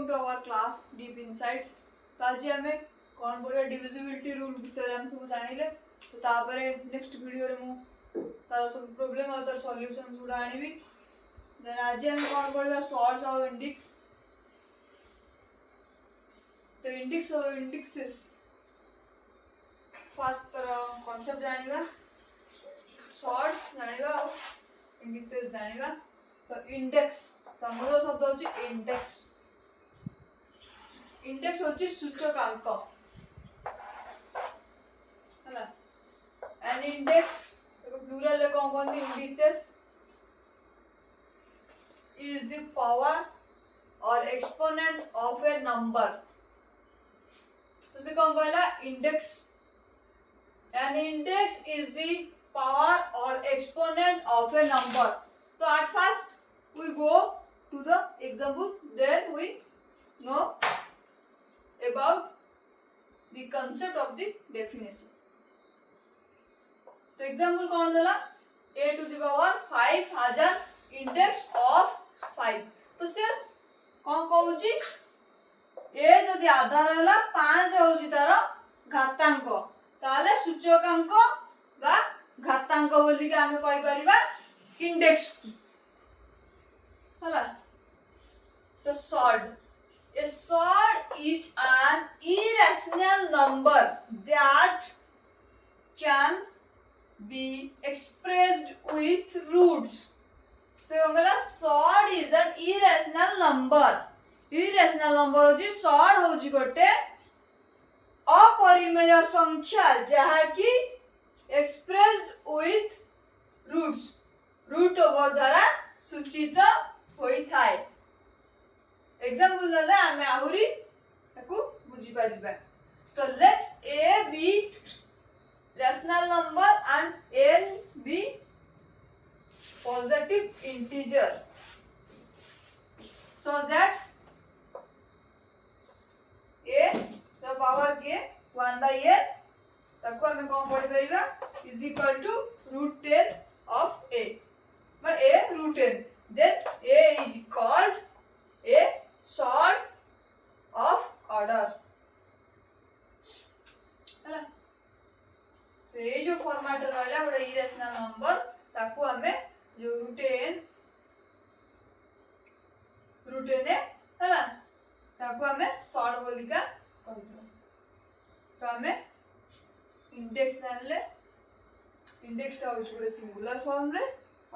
welcome to our class Deep Insights. तो आज हमें कौन पढ़िया डिविजिबिलिटी रूल विषय हम सब जानिले तो तापरे नेक्स्ट वीडियो रे मु तार सब प्रॉब्लम और तार सॉल्यूशंस गुडा आनिबी. देन आज हम कौन पढ़िया सॉर्ट्स ऑफ इंडेक्स. तो इंडेक्स और इंडेक्सेस फर्स्ट तर कांसेप्ट जानिबा, सॉर्ट्स जानिबा और इंडेक्सेस जानिबा. तो इंडेक्स तो मूल शब्द होची इंडेक्स. इंडेक्स होची सूचकांक हैला. एन इंडेक्स देखो प्लूरल ले कौन कौन the indices is the power और एक्सपोनेंट ऑफ ए नंबर. तो से कौन कहला index. An index is the power और एक्सपोनेंट ऑफ ए नंबर. तो at first we go to the example, then we know about the concept of the definition. तो example कौन देला a to the power 5000 index of 5. तो से कौन कहूची a जदि आधार होला 5 होची तार घातांक ताले सूचकांक बा घातांक बोली के हमें कहि परिबा इंडेक्स हैला. तो sort a sort is an irrational number that can be expressed with roots. So हमला sort is an irrational number. irrational number होची sort होची गोटे अपरिमेय संख्या जहा की expressed with roots. Root over द्वारा सूचित होई थाए. एग्जांपल दले आमे आहुरी ताकू बुझी परिबा. तो late a be rational number and n be positive integer so that a the power k 1 by n ताकू हमें कौन पढ़ी परिबा is equal to root 10 of a by a root 10. Then a is called a sort of order. हैला. तो ये जो format रहला बड़ा इरेशनल नंबर ताकू हमें जो रूट n हैला ताकू हमें सॉर्ट बोलिका कहितो. तो हमें इंडेक्स जानले इंडेक्स ता होची बडे सिंगुलर फॉर्म रे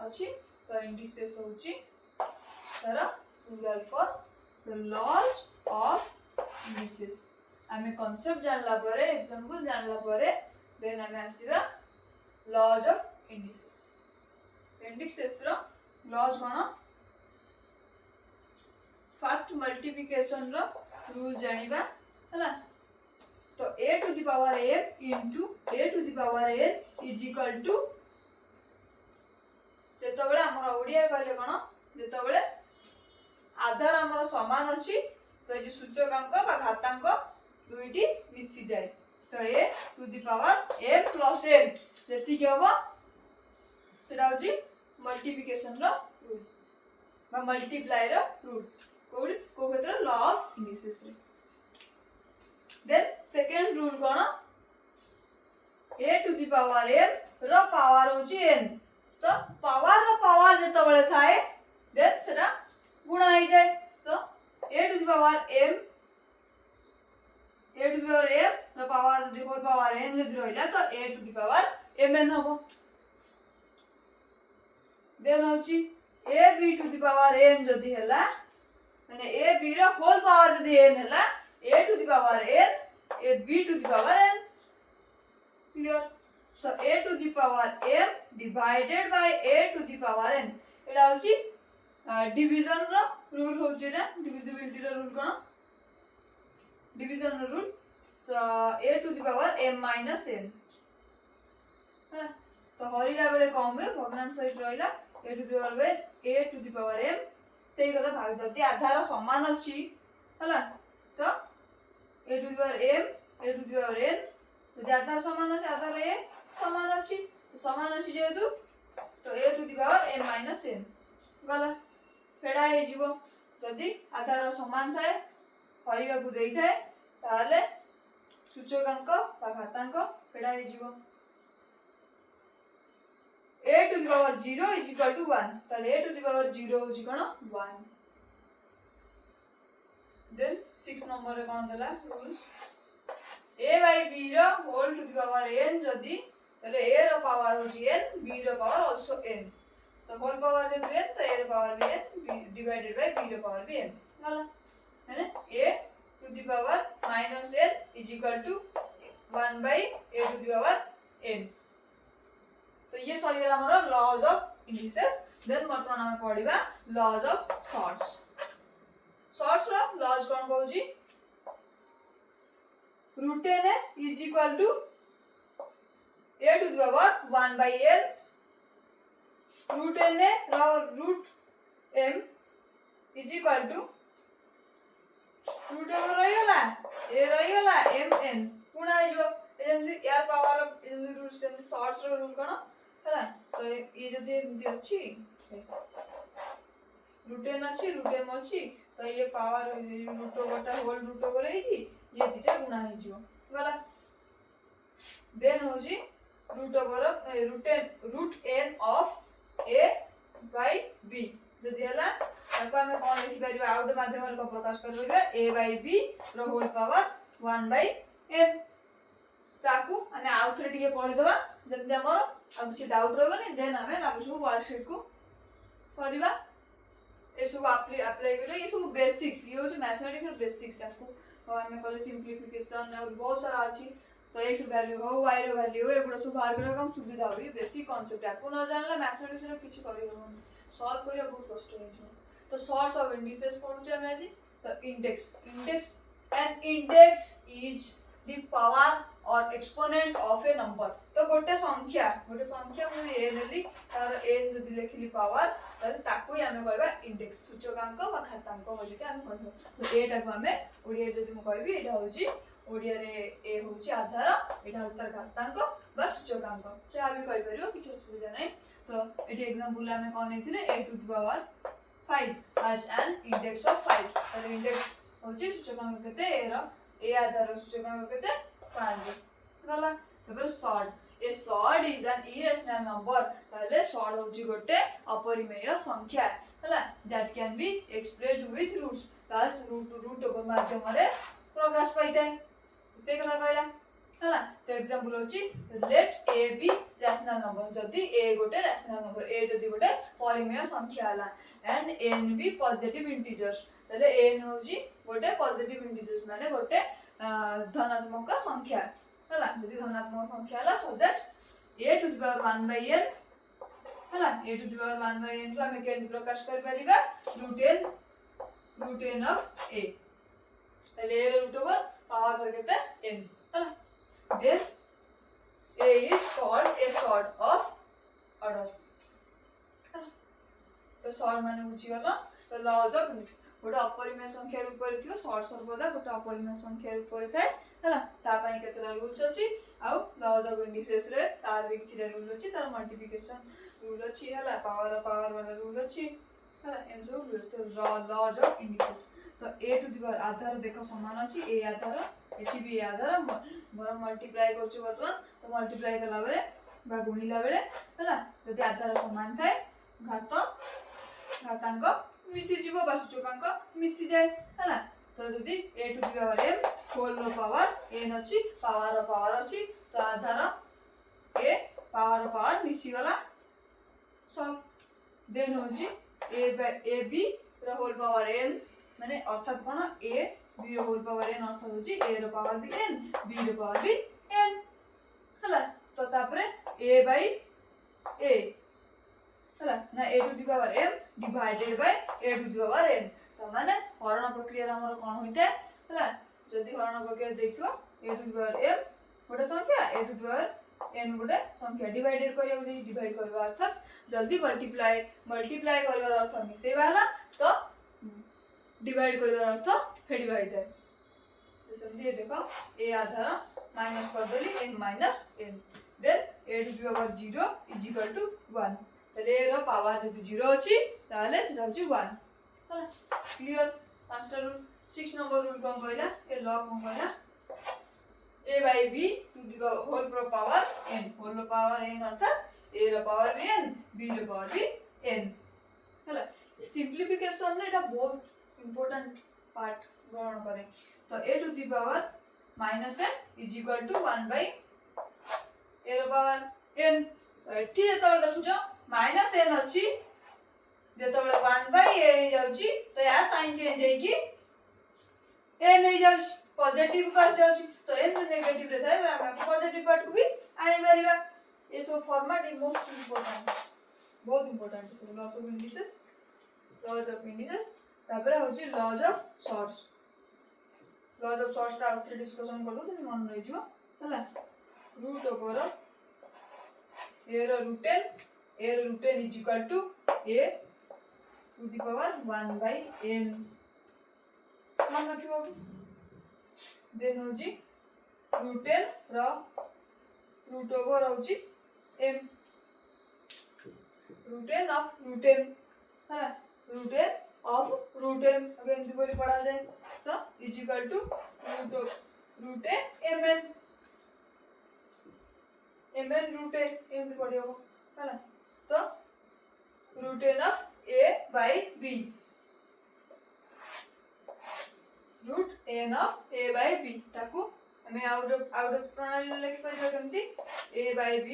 अछि. तो इंडिसेस होची तारा प्लूरल फॉर्म. तो लॉज ऑफ इंडिसेस हमें कांसेप्ट जानला परे एग्जांपल जानला परे देन हमें आसीबा लॉज ऑफ इंडिसेस. इंडिसेस रो लॉज कोन फर्स्ट मल्टीप्लिकेशन रो रूल जानिबा हैला. तो a to the power m into a to the power n is equal to जेतबेले हमर ओडिया कहले कोन जेतबेले आधार हमर समान अछि तो जे सूचकांक बा घातांक दुईटी मिसी जाय. तो a to the power m plus n जेति के होबो सेटा होची मल्टीप्लिकेशन रो रूल बा मल्टीप्लाई रो रूल को क्षेत्र लॉ ऑफ इंडिसेस रे. देन सेकंड रूल कोन a to the power m रो पावर होची n. तो पावर जेतबेले थाए देन सेटा गुणा हो जाए. तो a to the power m रो पावर जे होल पावर n जदि रहिला तो a to the power mn होबो. देन होची a b to the power n जदि हैला माने a b रो होल पावर जदि n हैला a to the power n a b to the power n. Clear. So a to the power m divided by a to the power n एटा होची division रो rule होची ना. Divisibility रो rule कोन division रो rule. तो a to the power m minus n है. तो हरिला बेले कम हुए भग्नांश सहित रहिला a to the power m सेही कथा भाग जति आधार समान अछि हैला. तो a to the power m a to the power n जदि आधार समान अछि आधार a समान अछि जेतु तो a to the power n minus n गला फेडा हे जीवो. जदि आधार समान थाए हरिବାକୁ ଦେଇଥାଏ ତାହେଲେ सूचकांक बा घातांक फेडा हे जीवो a to the power 0 is equal to 1 ताले a to the power 0 होची कोन 1 देन 6 नंबर रे कोन देला रूल्स a by b रो whole to the power n जदी ताले a रो पावर होची n b रो पावर आल्सो n तो होल पावर जे n तो a रो पावर भी n डिवाइडेड बाय b रो पावर भी n गला है a to the power minus n is equal to 1 by a to the power n तो ये सॉरी गला हमरो लॉज ऑफ इंडिसेस देन वर्तमान हम पढिबा लॉज ऑफ सॉर्ट्स रो लॉज कोन कहूजी root n is equal to a to the power 1 by n root n root m is equal to root रहीगला ए रहीगला mn पुणा जो एजेंसी यार पावर एजेंसी रूट से शॉर्ट्स रो रूल कोन हला तो ये जदी एमती अछि रूट n अछि रूट m अछि तो ये पावर रूट गोटा होल रूट करे कि ये दिटा गुणा हे जो गला देन हो जी root n of a by b जदी हला ताको हमें कोन लिखि परिबा आउट माध्यम रे को प्रकाश कर परिबा a by b रो होल पावर 1 by n ताकू हमें आउट रे टिके पढि दबा जदी हमर अब किछि डाउट रहबनी देन हमें ताको सब वर्कशीट को परिबा ए सब अप्लाई करियो ये सब बेसिक्स ये हो मैथमेटिक्स रो बेसिक्स ताकू हमें कल सिंपलीफिकेशन और बहुत सारा अछि तो x वैल्यू हो y रो वैल्यू हो एगुडा सब बाहर करा कम सुविधा होई बेसिक कांसेप्ट ताकू न जानला मैथमेटिक्स रो किछि करि होबनी सॉल्व करिया बहुत कष्ट हो जो तो सॉर्ट्स ऑफ इंडिसेस पढुचे हम आज तो index an index is the power और एक्सपोनेंट ऑफ ए नंबर तो गोटे संख्या मु ए नेली तार n जदी लिखली पावर तार ताकू हमें कहबा इंडेक्स सूचकांक बा घातांक बोली के हम कहबो तो एटा को हमें ओडिया जदी मु कहबी एटा होची ओडिया रे ए होची आधार एटा होता घातांक बा सूचकांक चाह भी कहि परियो किछ असुविधा नै तो एटी एग्जांपल हमें कोन नेथिले a to the power 5 as an index of 5 तर इंडेक्स होची सूचकांक केते ए रो ए आधार सूचकांक केते 5 गला तबर surd a surd is an irrational number ताले सॉर्ट होची गोटे अपरिमेय संख्या हला that can be expressed with roots तास रूट को माध्यम रे प्रकाश पाइताय से कथा कहला हला तो एग्जांपल होची let a be rational number जदी a गोटे रैशनल नंबर a जदी गोटे परिमेय संख्या हला and n be positive integers तले n होची गोटे पॉजिटिव इंटीजर्स माने गोटे धनात्मक संख्या हला जदी धनात्मक संख्या हला so that a to the power 1 by n हला a to the power 1 by n को हम केन प्रकाश कर परिबा रूट n ऑफ a तले रूट ओवर पावर करते n हला then a is called a sort of order तो सॉर्ट माने बुझी गलो तो लॉज ऑफ मिक्स गोटे अपरिमेय संख्या ऊपर थियो सॉर्ट सर्वदा गोटे अपरिमेय संख्या ऊपर थाए हला ता पई केतला रूल्स अछि आउ लॉज ऑफ इंडिसेस रे तार भी किछि रूल अछि तार मल्टीप्लिकेशन रूल अछि हला पावर वाला रूल अछि हला एम जो रूल तो लॉज ऑफ इंडिसेस तो a टू द पावर आधार देखो समान अछि a आधार एठी भी आधार मोर मल्टीप्लाई करछु वर्तमान तो मल्टीप्लाई करला बेले बा गुणिला बेले हला जदी आधार समान थाए घातांक मिसी जीवो बा सूचकांक मिसी जाय हला तो जदी a to the power m होल रो पावर n अछि पावर अछि तो आधार a पावर मिसी वाला सॉल्व देन होजी a b रो होल पावर n माने अर्थात कोन a b रो होल पावर n अर्थात होजी a रो पावर भी n b रो पावर भी n हला तो तापरे a by a हला ना a to the power m divided by a to the power n तो माने हरण प्रक्रिया हमर कोन होइते हला जदी हरण प्रक्रिया देखियो a to the power m गोटे संख्या a to the power n गोटे संख्या डिवाइडेड करियो डिवाइड करबा अर्थात जल्दी मल्टीप्लाई करबार अर्थ मिसेबा हला तो डिवाइड करबार अर्थ फेडिबा होइते तो समझे देखो a आधार माइनस कर देली n minus n then a to the power 0 is equal to 1 तले रो पावर जदी 0 अछि ताले सेटा होची 1 हला क्लियर पांचटा रूल 6 नंबर रूल कौन कहला ए लॉ कौन कहला a by b to the whole power n whole power n अर्थात a रो पावर भी n b रो पावर भी n हैला सिंप्लिफिकेशन ने एटा बहुत इंपोर्टेंट पार्ट ग्रहण करे तो a to the power minus n is equal to 1 by a रो पावर n तो एठी जेतबे देखुछो माइनस n अछि जेतबे 1 by a हे जाउची तो या साइन चेंज हे कि n हे जाउची पॉजिटिव कर जाउची तो n नेगेटिव रे थाए हम पॉजिटिव पार्ट को भी आनी परिबा ये सब फॉर्मेट इज मोस्ट इंपोर्टेंट बहुत इंपोर्टेंट सब लॉज ऑफ इंडिसेस तापर होची लॉज ऑफ सॉर्ट्स रा उतरे डिस्कशन कर दो मन रहि जो हला रूट ओवर a रो root n is equal to a to the power 1 by n मन रखिबो देन होची रूट n रो रूट ओवर होची m root n of root m है root n of root m अगर एमती बोली पढ़ा जाए तो is equal to root n mn root n एमती पढ़ियो है तो root n of a by b root n of a by b ताकू हमें आउट ऑफ प्रणाली लिखि परिबा केमती a by b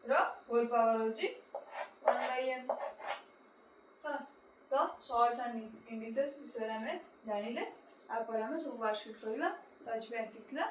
रो होल पावर होची 1 by n तो सॉर्ट्स एंड इंडिसेस विषय में जानिले आ पर हम सब वर्कशीट करबा तो आज पे एतिकला।